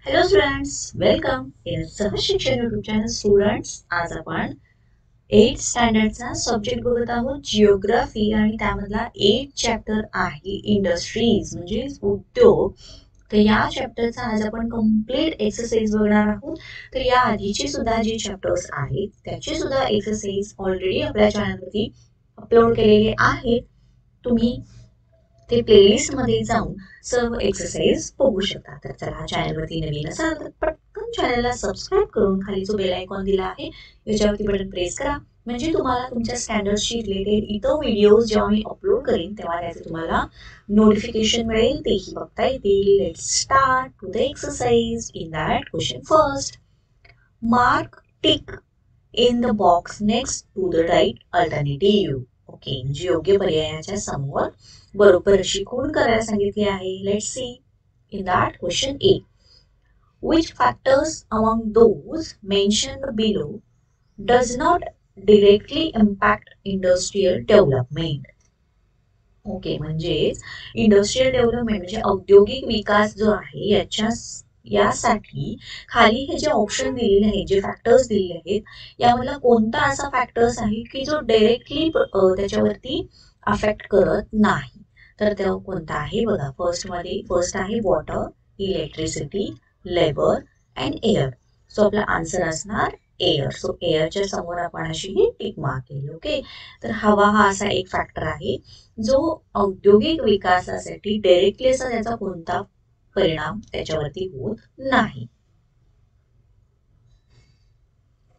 Hello students, welcome in सहज शिक्षण YouTube channel. Students, आज आपण 8th स्टँडर्डचा सब्जेक्ट बघत आहोत, जिओग्राफी, आणि त्यामधला 8 चॅप्टर आहे इंडस्ट्रीज म्हणजे उद्योग. तर या चॅप्टरचा आज आपण कंप्लीट एक्सरसाइज बघणार आहोत. तर या आधीचे सुद्धा जे चॅप्टर्स आहेत त्याचे सुद्धा एक्सरसाइज ऑलरेडी आपल्या चॅनलवरती अपलोड केलेले आहेत. तुम्ही ते प्लेलिस्ट मध्ये जाऊन सर्व एक्सरसाइज बघू शकता. तर चला, चॅनलवरती नवीन असाल तर पटकन चॅनलला सबस्क्राईब करून खाली जो बेल आयकॉन दिला आहे याच्यावरती बटन प्रेस करा, म्हणजे तुम्हाला तुमच्या स्टँडर्डशी रिलेटेड इतर व्हिडिओज जेव्हा मी अपलोड करेन तेव्हा त्याचे तुम्हाला नोटिफिकेशन मिळेल, तेही बघता येतील. Let's start to the exercise. In that question first, mark tick in the box next to the right alternative. Okay, म्हणजे योग्य पर्यायाच्या समोर बरोबर अशी खूण करायला सांगितली आहे. Let's see. In that question A, which factors among those mentioned below does not directly impact industrial development. Okay, म्हणजेच इंडस्ट्रियल डेव्हलपमेंट म्हणजे औद्योगिक विकास जो आहे यासाठी खाली हे जे ऑप्शन दिलेले आहेत, जे फॅक्टर्स दिलेले आहेत, यामधला कोणता असा फॅक्टर्स आहे की जो डायरेक्टली त्याच्यावरती अफेक्ट करत नाही. तर तो कोणता आहे बघा. फर्स्ट आहे water, electricity, labour and air. So आपला आन्सर असणार एअर. सो एअरच्या समोर आपण अशी टिक मार्क केली. ओके, तर हवा हा असा एक फॅक्टर आहे जो औद्योगिक विकासासाठी डायरेक्टली असा त्याचा कोणता परिणाम त्याच्यावरती होत नाही.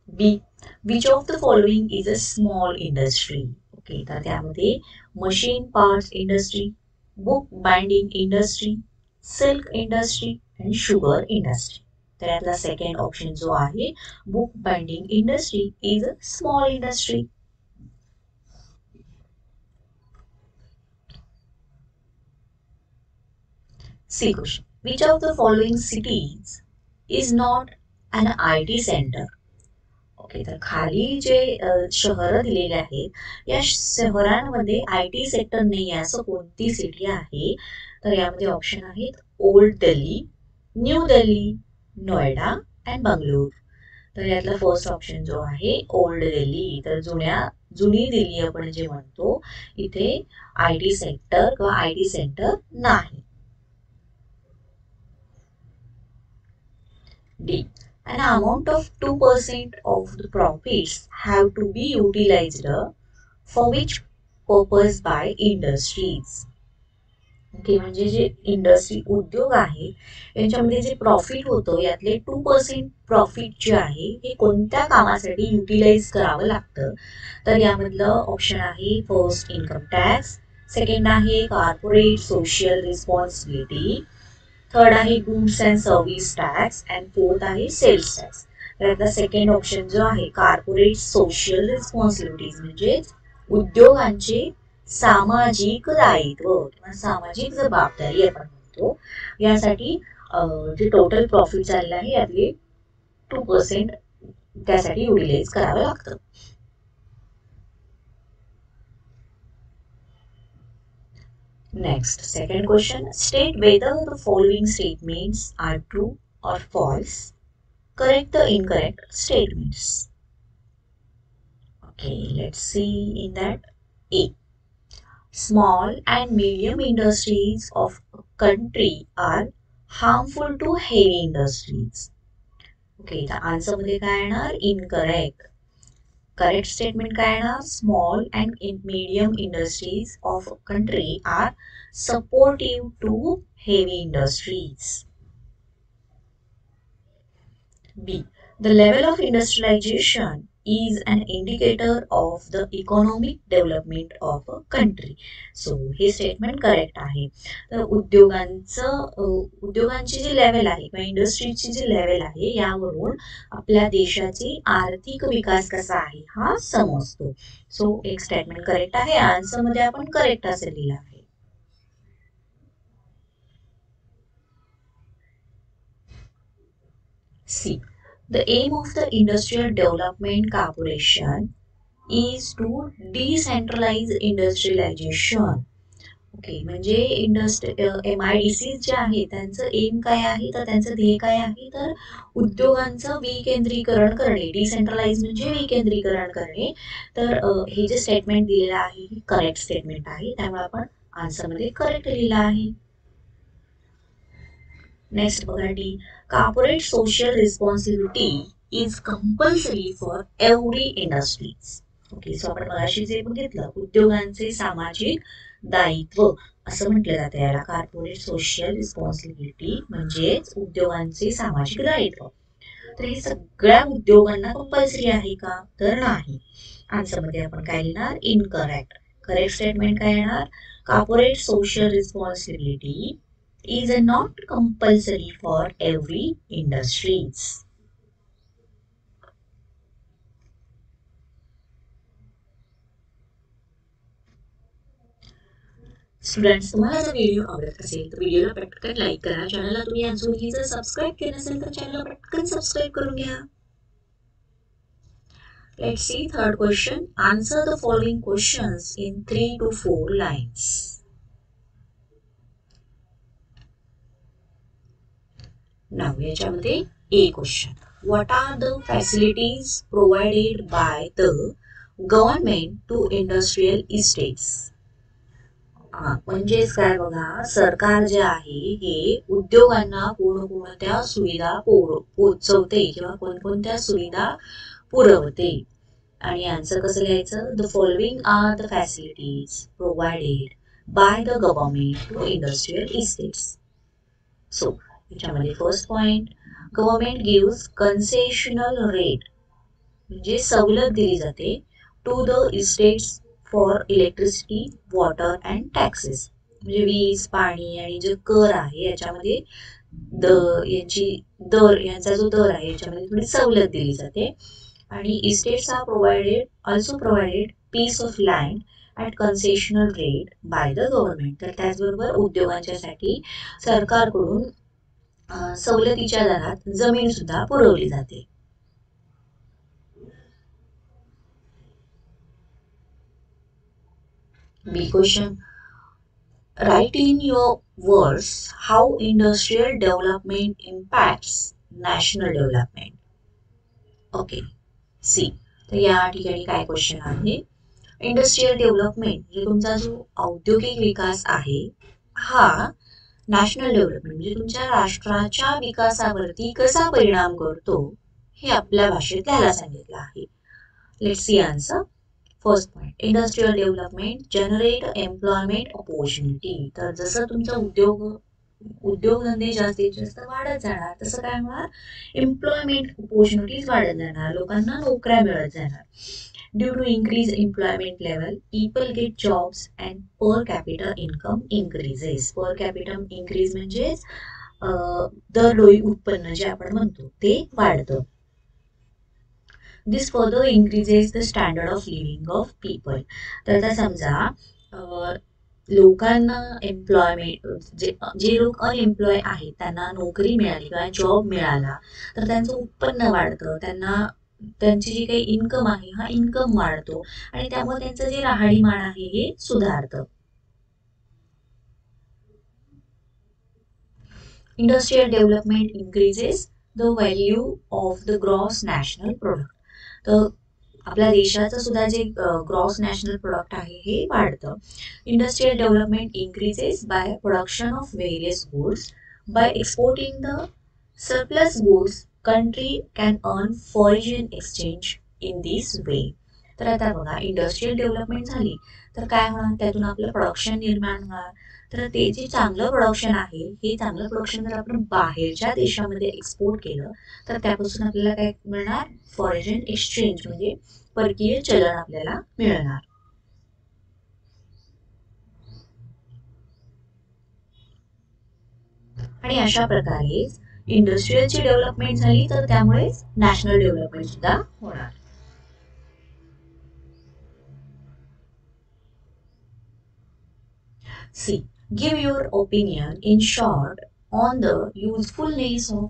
B, which of the following is a small industry. Okay, तर त्यामध्ये machine parts industry, book binding industry, silk industry and sugar industry. तर यातला सेकंड ऑप्शन जो आहे, book binding industry is a small industry. C question, which of the following cities is not an IT center. Okay, तर खाली जे शहरं दिलेले आहेत या शहरांमध्ये IT सेक्टर नाही आहे असं कोणती सिटी आहे. तर यामध्ये ऑप्शन आहेत old Delhi, new Delhi, Noida and Bengaluru. तर यातला फर्स्ट ऑप्शन जो आहे ओल्ड दिल्ली, तर जुनी दिल्ली आपण जे म्हणतो, इथे IT सेक्टर किंवा IT सेंटर नाही. D, an amount of 2% of the profits have to be utilized for which purpose by industries. Okay, म्हणजे जे इंडस्ट्री उद्योग आहे यांच्यामध्ये जे प्रॉफिट होतं यातले 2% प्रॉफिट जे आहे हे कोणत्या कामासाठी युटिलाइज करावं लागतं. तर यामधलं ऑप्शन आहे फर्स्ट इन्कम टॅक्स, सेकंड आहे कॉर्पोरेट सोशल रिस्पॉन्सिबिलिटी, थर्ड आहे goods and service tax and fourth आहे सेल्स टॅक्स. त्यातला सेकंड ऑप्शन जो आहे कॉर्पोरेट सोशल रिस्पॉन्सिबिलिटीज म्हणजे उद्योगांचे सामाजिक दायित्व किंवा सामाजिक जबाबदारी आपण म्हणतो, यासाठी जे टोटल प्रॉफिट चाललं आहे यातले 2% त्यासाठी युटिलाइज करावं लागतं. Next, second question, state whether the following statements are true or false. Correct the incorrect statements. Okay, let's see in that. A, small and medium industries of a country are harmful to heavy industries. Okay, the answer मध्ये काय येणार? Incorrect. Correct statement काय येणार? Small and medium industries of a country are supportive to heavy industries. B, the level of industrialization is an indicator of the economic development of a country. So हे statement correct आहे. तर उद्योगांची जी level आहे किंवा इंडस्ट्रीची जी level आहे यावरून आपल्या देशाची आर्थिक विकास कसा आहे हा समजतो. सो एक स्टेटमेंट करेक्ट आहे. आन्सर मध्ये आपण करेक्ट असं लिहिलं आहे. C, the aim of the Industrial Development Corporation is to decentralize industrialization. Okay, म्हणजे MIDC जे आहे त्यांचं एम काय आहे, तर त्यांचं ध्येय काय आहे, तर उद्योगांचं विकेंद्रीकरण करणे. डिसेंट्रलाइज म्हणजे विकेंद्रीकरण करणे. तर हे जे स्टेटमेंट दिलेलं आहे हे करेक्ट स्टेटमेंट आहे, त्यामुळे आपण आन्सरमध्ये करेक्ट लिहिलं आहे. नेक्स्ट बघा D, corporate social responsibility is compulsory for every industries. Okay, so आपण मगाशी जे बघितलं उद्योगांचे सामाजिक दायित्व असं म्हटलं जातं याला. कॉर्पोरेट सोशल रिस्पॉन्सिबिलिटी म्हणजेच उद्योगांचे सामाजिक दायित्व. तर हे सगळ्या उद्योगांना कंपल्सरी आहे का, तर नाही. आन्सरमध्ये आपण काय लिहिणार, इनकरेक्ट. करेक्ट स्टेटमेंट काय येणार, corporate social responsibility is not compulsory for every industries. Students, तुम्हाला जर व्हिडिओ आवडत असेल तर व्हिडिओला पटकन लाईक करा. चॅनलला तुम्ही अजूनही जर सबस्क्राईब केलं नसेल तर चॅनलला पटकन सबस्क्राईब करून घ्या. Let's see third question. Answer the following questions in 3 to 4 lines. Now याच्यामध्ये A question. What are the facilities provided by the government to industrial estates? म्हणजेच काय बघा, सरकार जे आहे हे उद्योगांना कोणकोणत्या सुविधा पोहोचवते किंवा कोणकोणत्या सुविधा पुरवते. आणि आन्सर कसं लिहायचं, the following are the facilities provided by the government to industrial estates. So याच्यामध्ये first point, government gives concessional rate म्हणजे सवलत दिली जाते to the estates for electricity, water and taxes. म्हणजे वीज, पाणी आणि जे कर आहे याच्यामध्ये यांचा जो दर आहे याच्यामध्ये थोडी सवलत दिली जाते. आणि estates are also provided piece of land at concessional rate by the government. तर त्याचबरोबर उद्योगांच्यासाठी सरकारकडून सवलतीच्या दरात जमीन सुद्धा पुरवली जाते. B question. Write in your words how industrial development impacts national development. Okay, see. तर या ठिकाणी काय क्वेश्चन आहे, इंडस्ट्रियल डेव्हलपमेंट म्हणजे तुमचा जो औद्योगिक विकास आहे हा नॅशनल डेव्हलपमेंट म्हणजे तुमच्या राष्ट्राच्या विकासावरती कसा परिणाम करतो हे आपल्या भाषेत लिहायला सांगितलं आहे. Let's see answer. First point, industrial development generate employment opportunity. तर जसं तुमचा उद्योगधंदे जास्तीत जास्त वाढत जाणार तसं काय होणार, एम्प्लॉयमेंट अपॉर्च्युनिटीज वाढत जाणार, लोकांना नोकऱ्या मिळत जाणार. Due to increase employment level people get jobs and per capital income increases. Per capital increase म्हणजे दरडोई उत्पन्न जे आपण म्हणतो ते वाढतं. This further increases the standard of living of people. तर आता समजा लोकांना एम्प्लॉयमेंट जे लोक अनएम्प्लॉय आहेत त्यांना नोकरी मिळाली किंवा जॉब मिळाला तर त्यांचं उत्पन्न वाढतं, त्यांची जी काही इन्कम आहे हा इन्कम वाढतो आणि त्यामुळे त्यांचं जे राहणीमान आहे हे सुधारतं. Industrial development increases the value of the gross national product. तर आपल्या देशाचं सुद्धा जे ग्रॉस नॅशनल प्रोडक्ट आहे हे वाढतं. Industrial development increases by production of various goods. By exporting the surplus goods country can earn foreign exchange in this way. तर आता बघा, इंडस्ट्रियल डेव्हलपमेंट झाली तर काय होणार, त्यातून आपलं प्रोडक्शन निर्माण होणार. तर ते जे चांगलं प्रोडक्शन आहे हे चांगलं प्रोडक्शन जर आपण बाहेरच्या देशामध्ये एक्सपोर्ट केलं तर त्यापासून आपल्याला काय मिळणार, फॉरेन एक्सचेंज म्हणजे परकीय चलन आपल्याला मिळणार. आणि अशा प्रकारे इंडस्ट्रियलची डेव्हलपमेंट झाली तर त्यामुळे नॅशनल डेव्हलपमेंट सुद्धा होणार. See, give your opinion in short on the usefulness of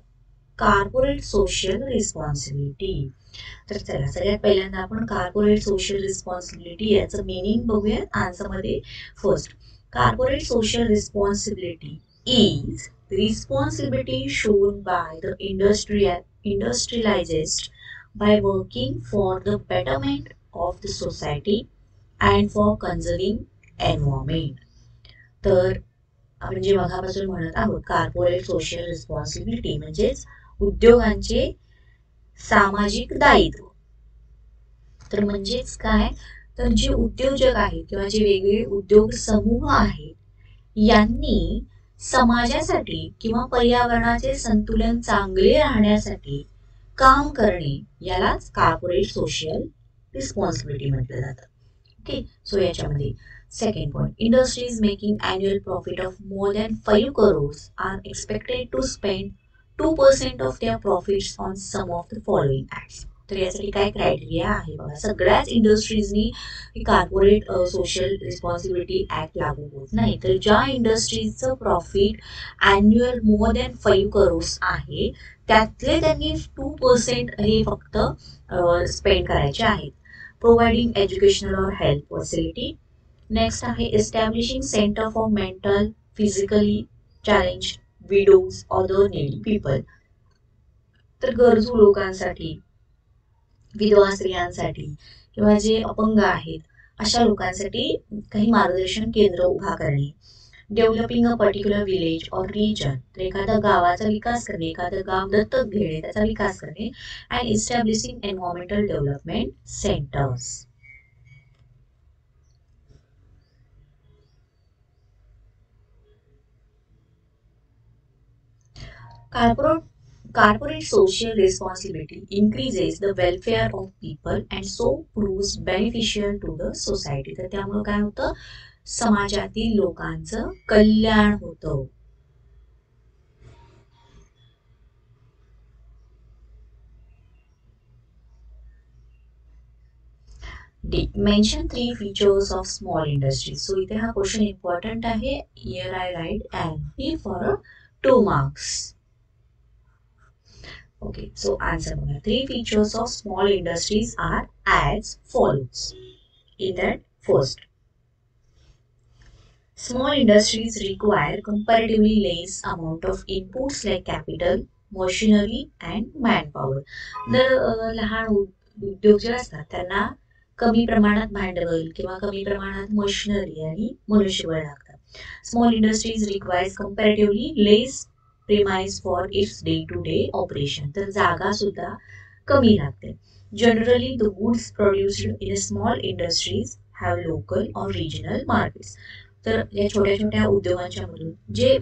corporate social responsibility. तर चला सगळ्यात पहिल्यांदा आपण कॉर्पोरेट सोशल रिस्पॉन्सिबिलिटी याचं मीनिंग बघूया आन्सरमध्ये. First, Corporate social responsibility is the responsibility shown by the industrialized by working for the betterment of the society and for conserving environment. तर आपण जे मगापासून म्हणत आहोत कॉर्पोरेट सोशल रिस्पॉन्सिबिलिटी म्हणजेच उद्योगांचे सामाजिक दायित्व. तर म्हणजेच काय, तर जे उद्योजक आहेत किंवा जे वेगवेगळे उद्योग समूह आहेत यांनी समाजासाठी किंवा पर्यावरणाचे संतुलन चांगले राहण्यासाठी काम करणे यालाच कॉर्पोरेट सोशल रिस्पॉन्सिबिलिटी म्हटलं जातं. ओके, सो याच्यामध्ये second point, industries making annual profit of more than 5 crores are expected to spend 2% of their profits on some of the following acts. तर यासाठी काय क्रायटेरिया आहे बघा, सगळ्याच इंडस्ट्रीजनी कॉर्पोरेट सोशल रिस्पॉन्सिबिलिटी ऍक्ट लागू होत नाही. तर ज्या इंडस्ट्रीजचं profit annual more than 5 crores आहे त्यातले त्यांनी 2% हे फक्त स्पेंड करायचे आहेत. प्रोव्हाइडिंग एज्युकेशनल और हेल्थ फॅसिलिटी. नेक्स्ट आहे establishing centre for mental physically challenge widows other needy people. तर गरजू लोकांसाठी, विधवा स्त्रियांसाठी किंवा जे अपंग आहेत अशा लोकांसाठी काही मार्गदर्शन केंद्र उभा करणे. डेव्हलपिंग अ पर्टिक्युलर विलेज और रिजन. तर एखाद्या गावाचा विकास करणे, एखादं गाव दत्तक घेणे, त्याचा विकास करणे. And इस्टॅब्लिशिंग environmental development centres. Corporate social responsibility increases the welfare of people and so proves beneficial to the society. तर त्यामुळे काय होतं, समाजातील लोकांचं कल्याण होतं. D. Mention 3 features of small industries. So इथे हा क्वेश्चन इम्पॉर्टंट आहे. Here I write and for 2 marks. Okay, so answer बघा. 3 features of small industries are as follows. In that, first, small industries require comparatively less amount of inputs like capital, machinery and manpower. तर लहान उद्योग जे असतात त्यांना कमी प्रमाणात भांडवल किंवा कमी प्रमाणात मशिनरी आणि मनुष्यबळ लागतात. Small industries requires comparatively less premise for its day to day operation. तर जागा सुद्धा कमी लागते. Generally the goods produced in small industries have local or regional markets. तर या छोट्या छोट्या उद्योगांच्या मधून जे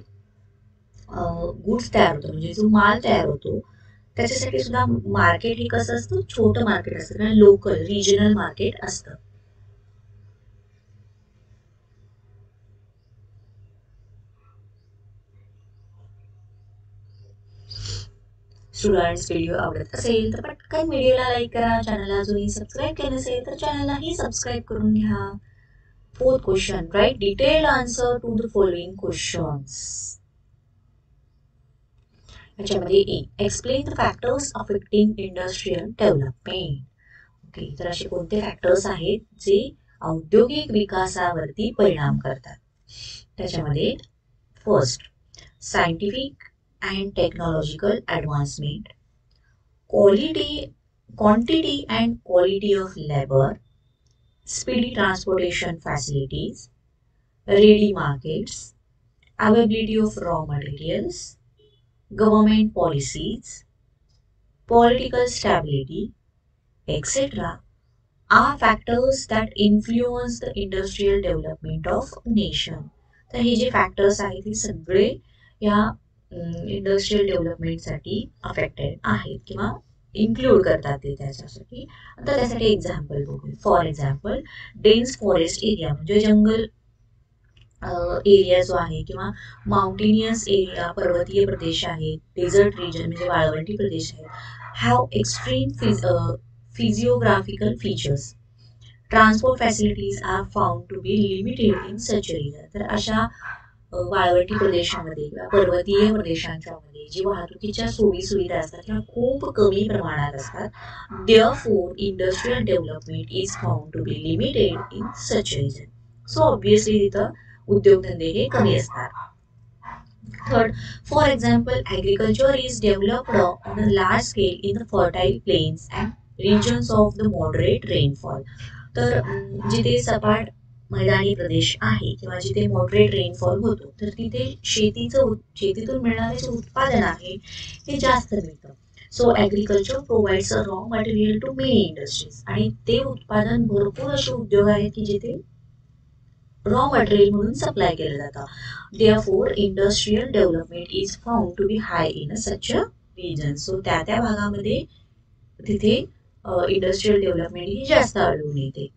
गुड्स तयार होतो म्हणजे जो माल तयार होतो त्याच्यासाठी सुद्धा मार्केट हे कसं असतं, छोटं मार्केट असतं कारण लोकल रिजनल मार्केट असतं. स्टुडंट्स, व्हिडिओ आवडत असेल तर पटकन व्हिडिओला लाईक करा. चॅनलला अजूनही सबस्क्राईब केलं नसेल तर चॅनललाही सबस्क्राईब करून घ्या. Fourth question, write detailed answer to the following questions. याच्यामध्ये A, explain the factors affecting industrial development. Okay, तर असे कोणते फॅक्टर्स आहेत जे औद्योगिक विकासावरती परिणाम करतात. त्याच्यामध्ये first, scientific and technological advancement, quantity and quality of labor, speedy transportation facilities, ready markets, availability of raw materials, government policies, political stability, etc. are factors that influence the industrial development of nation. तर हे जे factors आहेत हे सगळे या industrial डेव्हलपमेंटसाठी affected आहेत किंवा include करतात ते त्याच्यासाठी. आता त्यासाठी एक्झाम्पल बघू. For example, dense forest area म्हणजे जंगल एरिया जो आहे किंवा माउंटेनियस एरिया, पर्वतीय प्रदेश आहेत, डेझर्ट रिजन म्हणजे वाळवंटी प्रदेश आहेत, have extreme physiographical features. Transport facilities are found to be limited in such area. तर अशा वाळवंटी प्रदेशामध्ये किंवा पर्वतीय प्रदेशांच्या मध्ये जी वाहतुकीच्या सोयी सुविधा असतात त्या खूप कमी प्रमाणात असतात. Therefore industrial development is found to be limited in such region. So obviously तिथं उद्योगधंदे हे कमी असतात. Third, for example, agriculture is developed on a large scale in the fertile plains and regions of the moderate rainfall. तर जिथे सपाट मैदानी प्रदेश आहे किंवा जिथे मॉडरेट रेनफॉल होतो तर तिथे शेतीतून मिळणारे जे उत्पादन आहे हे जास्त मिळतं. So agriculture provides a raw material to many industries आणि ते उत्पादन भरपूर असे उद्योग आहेत की जिथे रॉ मटेरियल म्हणून सप्लाय केलं जातं. Therefore, industrial development is found to be high in such a region. So त्या भागामध्ये तिथे इंडस्ट्रियल डेव्हलपमेंट ही जास्त आढळून येते.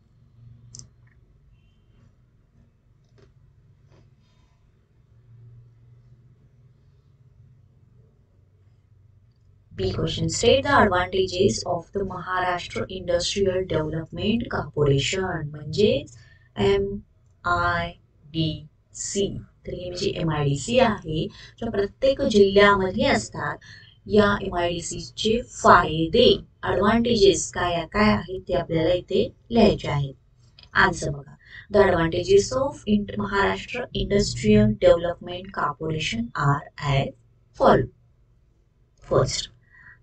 B question. State the advantages of the Maharashtra Industrial Development Corporation म्हणजे MIDC. तर ही जी MIDC आहे ज्या प्रत्येक जिल्ह्यामध्ये असतात या MIDC चे फायदे ॲडव्हान्टेजेस काय आहेत ते आपल्याला इथे लिहायचे आहेत. आन्सर बघा. The advantages of Maharashtra Industrial Development Corporation are as follows. First,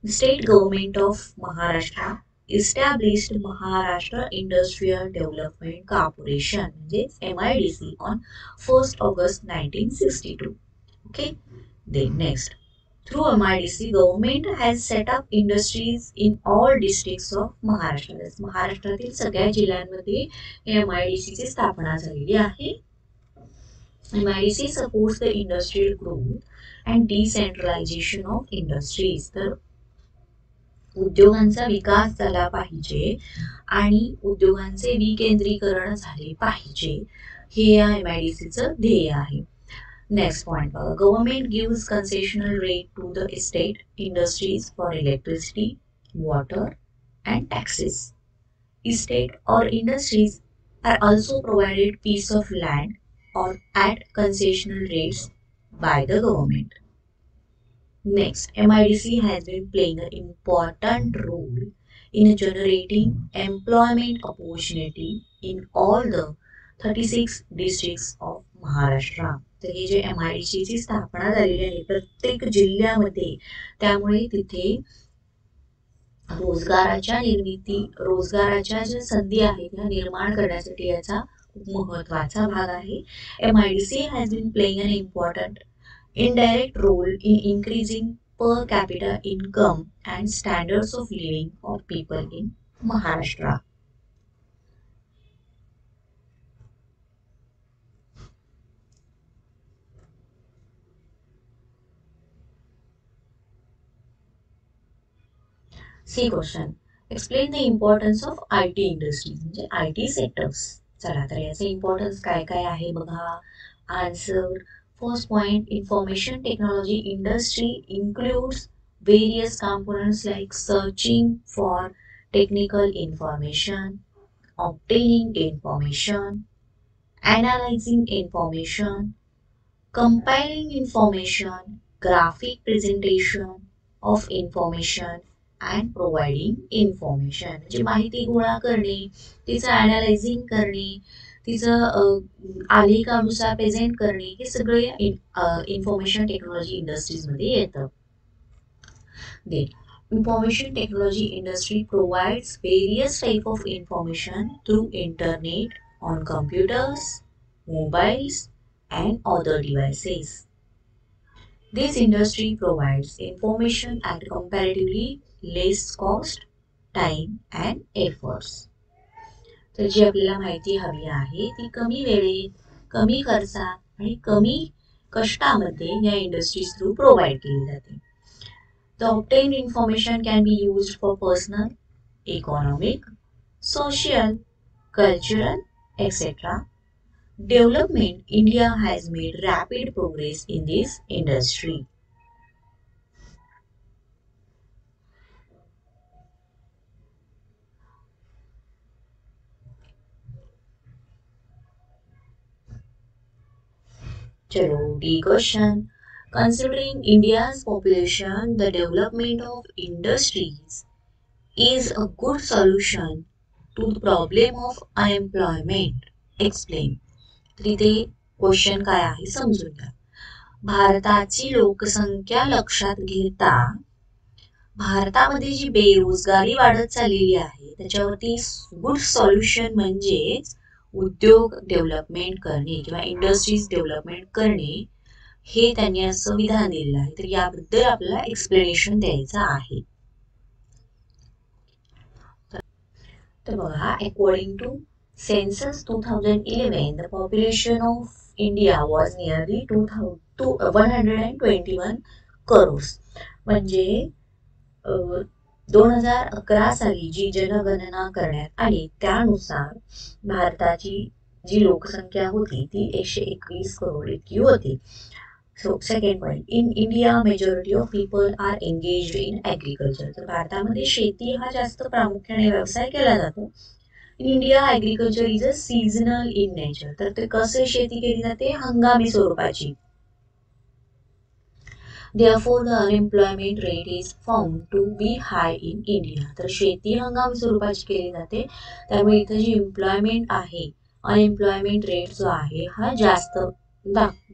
the state government of Maharashtra established Maharashtra Industrial Development Corporation म्हणजेच MIDC on 1st August 1962. Okay. Then next, through MIDC, government has set up industries in all districts of Maharashtra. महाराष्ट्रातील सगळ्या जिल्ह्यांमध्ये MIDC ची स्थापना झालेली आहे. MIDC supports the industrial growth and decentralization of industries. तर उद्योगांचा विकास झाला पाहिजे आणि उद्योगांचे विकेंद्रीकरण झाले पाहिजे हे या MIDCचं ध्येय आहे. Next point, government gives concessional rate to the state industries for electricity, water and taxes. Estate or industries are also provided piece of land or at concessional rates by the government. Next, MIDC has been playing an important role in generating employment opportunity in all the 36 districts of Maharashtra. तर हे जे MIDC ची स्थापना झालेली आहे प्रत्येक जिल्ह्यामध्ये त्यामुळे तिथे रोजगाराच्या ज्या संधी आहेत त्या निर्माण करण्यासाठी याचा खूप महत्त्वाचा भाग आहे. MIDC has been playing an important indirect role in increasing per capita income and standards of living of people in Maharashtra. C question. Explain the importance of IT industries म्हणजे IT sectors. चला तर याचे importance काय आहे बघा. Answer. First point, information technology industry includes various components like searching for technical information, obtaining information, analyzing information, compiling information, graphic presentation of information and providing information. म्हणजे माहिती गोळा करणे, तिचं ॲनालायझिंग करणे, तिचं आलेखानुसार प्रेझेंट करणे हे सगळे इन्फॉर्मेशन टेक्नॉलॉजी इंडस्ट्रीजमध्ये येतं. Then, information technology industry provides various type of information through internet on computers, mobiles and other devices. This industry provides information at comparatively less cost, time and efforts. तर जी आपल्याला माहिती हवी आहे ती कमी वेळेत, कमी खर्चात आणि कमी कष्टामध्ये या इंडस्ट्रीज थ्रू प्रोव्हाइड केली जाते. The obtained information can be used for personal, economic, social, cultural, etc. Development. India has made rapid progress in this industry. Chalo, D question. Considering India's population, the development of industries is a good solution to the problem of unemployment. Explain. तर इथे question काय आहे समजून घ्या. भारताची लोकसंख्या लक्षात घेता भारतामध्ये जी बेरोजगारी वाढत चाललेली आहे त्याच्यावरती गुड सॉल्युशन म्हणजेच उद्योग डेव्हलपमेंट करणे किंवा इंडस्ट्रीज डेव्हलपमेंट करणे, हे त्यांनी असं विधान दिलेलं आहे. तर याबद्दल आपल्याला एक्सप्लेनेशन द्यायचं आहे. तर बघा, according to census 2011 the population of India was nearly 121 crores. म्हणजे 2011 साली जी जनगणना करण्यात आली त्यानुसार भारताची जी लोकसंख्या होती ती 121 करोड इतकी होती. So second point, in India majority of people are engaged in agriculture. तर भारतामध्ये शेती हा जास्त प्रामुख्याने व्यवसाय केला जातो. In India agriculture is a seasonal in nature. तर ते कसे शेती केली जाते, हंगामी स्वरूपाची. Therefore the unemployment rate is found to be high in India. तर शेती हंगामी स्वरूपाची केली जाते त्यामुळे इथे जी एम्प्लॉयमेंट आहे, अनएम्प्लॉयमेंट रेट जो आहे हा जास्त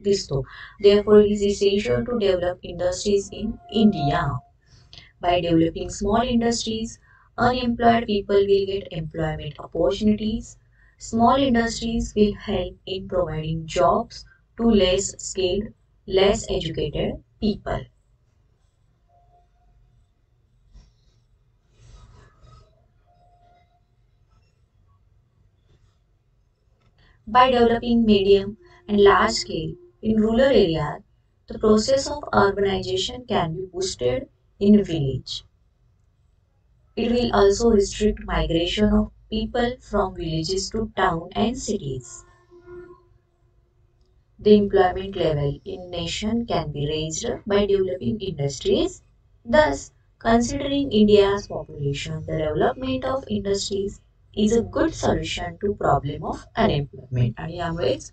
दिसतो. Therefore it is essential to develop industries in India. By developing small industries, unemployed people will get employment opportunities. Small industries will help in providing jobs to less skilled, less educated people. By developing medium and large scale in rural areas, the process of urbanization can be boosted in village. It will also restrict migration of people from villages to town and cities. The employment level in nation can be raised by developing industries. Thus, considering India's population, the development of industries is a good solution to problem of unemployment. आणि यामुळेच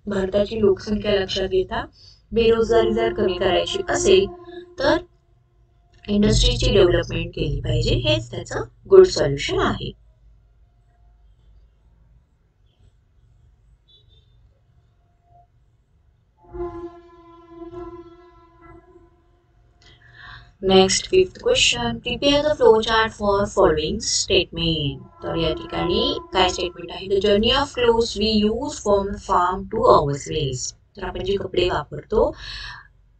भारताची लोकसंख्या लक्षात घेता बेरोजगारी जर कमी करायची असेल तर इंडस्ट्रीची डेव्हलपमेंट केली पाहिजे, हेच त्याचं गुड सॉल्युशन आहे. Next fifth question, prepare the flow chart for following statement. तर या ठिकाणी काय स्टेटमेंट आहे, the journey of clothes we use from farm to our waist. तर आपण जे कपडे वापरतो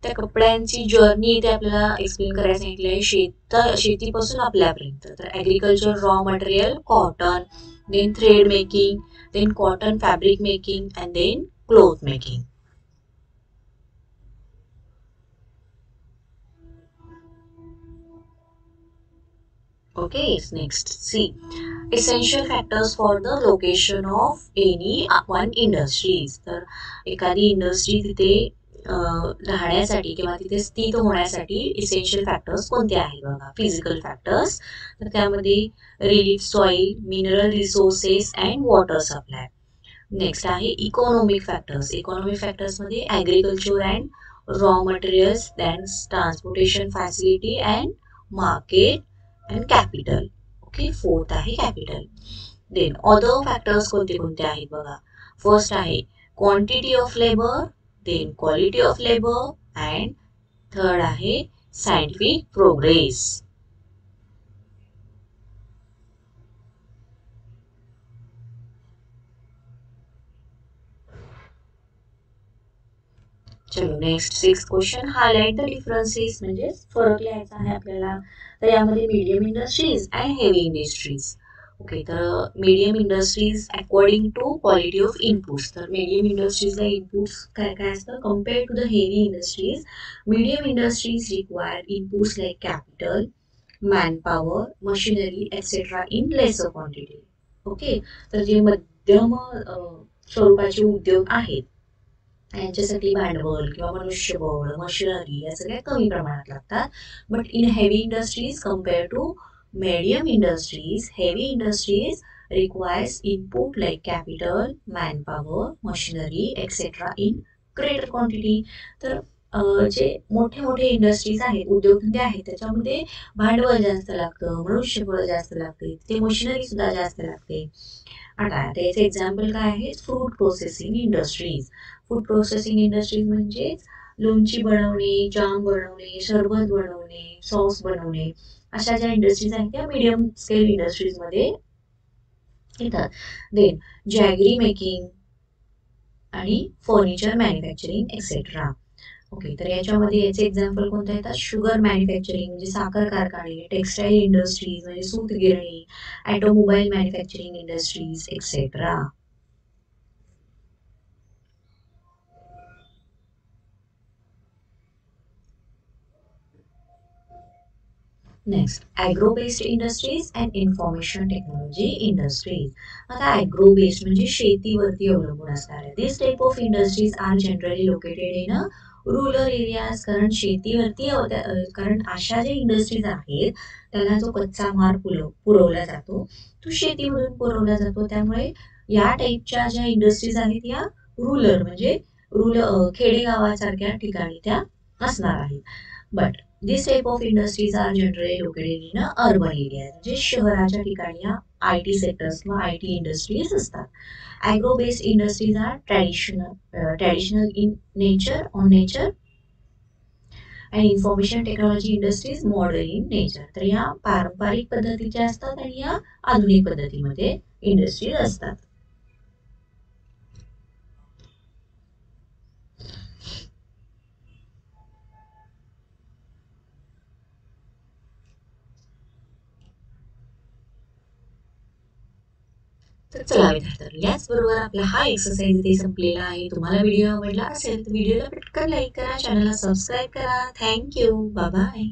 त्या कपड्यांची जर्नी इथे आपल्याला एक्सप्लेन करायला सांगितलं आहे, शेतीपासून आपल्यापर्यंत. तर agriculture raw material cotton, then thread making, then cotton fabric making and then cloth making. Okay, next C. Essential factors for the location of any one industries. तर एखादी इंडस्ट्री तिथे राहण्यासाठी किंवा तिथे स्थित होण्यासाठी इसेन्शियल फॅक्टर्स कोणते आहेत बघा. फिजिकल फॅक्टर्स, तर त्यामध्ये relief soil, mineral resources and water supply. Next आहे इकॉनॉमिक फॅक्टर्स. इकॉनॉमिक फॅक्टर्समध्ये agriculture and raw materials, than transportation facility and market and capital. Okay, fourth आहे कॅपिटल. देन अदर फॅक्टर्स कोणते कोणते आहेत बघा. फर्स्ट आहे quantity of labour, then quality of labour and third आहे scientific progress. चलो next sixth question, highlight the differences. म्हणजे फरक लिहायचा आहे आपल्याला. तर यामध्ये medium industries and heavy industries. Okay, तर medium industries according to quality of inputs. तर मीडियम इंडस्ट्रीजला इनपुट्स काय काय असतं compare to the heavy industries. Medium industries require inputs like capital, manpower, machinery etcetera in lesser quantity. Okay, तर जे मध्यम स्वरूपाचे उद्योग आहेत यांच्यासाठी भांडवल किंवा मनुष्यबळ, मशिनरी या सगळ्या कमी प्रमाणात लागतात. But in heavy industries compare to medium industries, heavy industries requires input like capital, manpower, machinery, etc. in greater quantity. तर जे मोठे मोठे इंडस्ट्रीज आहेत, उद्योगधंदे आहेत, त्याच्यामध्ये भांडवल जास्त लागतं, मनुष्यबळ जास्त लागते, ते मशिनरी सुद्धा जास्त लागते. आता त्याचे एक्झाम्पल काय आहे? Fruit processing industries. Food processing industries म्हणजे लोणची बनवणे, जाम बनवणे, सरबत बनवणे, सॉस बनवणे, अशा ज्या इंडस्ट्रीज आहेत त्या मीडियम स्केल इंडस्ट्रीजमध्ये येतात. देन जॅगरी मेकिंग आणि फर्निचर मॅन्युफॅक्चरिंग एक्सेट्रा. ओके, तर याच्यामध्ये याचे एक्झाम्पल कोणते येतात? शुगर मॅन्युफॅक्चरिंग म्हणजे साखर कारखाने, टेक्सटाईल इंडस्ट्रीज म्हणजे सूत गिरणी, automobile manufacturing industries etcetera. Next, agro based industries and information technology industries. आता ॲग्रो बेस्ड म्हणजे शेतीवरती अवलंबून असणारे. This type of industries are generally located in a rural areas. कारण शेतीवरती कारण अशा ज्या इंडस्ट्रीज आहेत त्याला जो कच्चा माल पुरवला जातो तो शेतीमधून पुरवला जातो. त्यामुळे या टाईपच्या ज्या इंडस्ट्रीज आहेत या रुरल म्हणजे खेडेगावासारख्या ठिकाणी त्या असणार आहेत. But this type of industries are generally located in urban area. म्हणजे शहराच्या ठिकाणी या आय टी सेक्टर्स किंवा आय टी इंडस्ट्रीज असतात. Agro based industries are traditional in nature आणि information technology industries modern in nature. तर या पारंपरिक पद्धतीच्या असतात आणि या आधुनिक पद्धतीमध्ये इंडस्ट्रीज असतात. तर चला विद्यार्थ्यांनो, याचबरोबर आपला हा एक्सरसाइज इथे संपलेला आहे. तुम्हाला व्हिडिओ आवडला असेल तर व्हिडिओला पटकन लाईक करा, चॅनलला सबस्क्राईब करा. Thank you. Bye bye.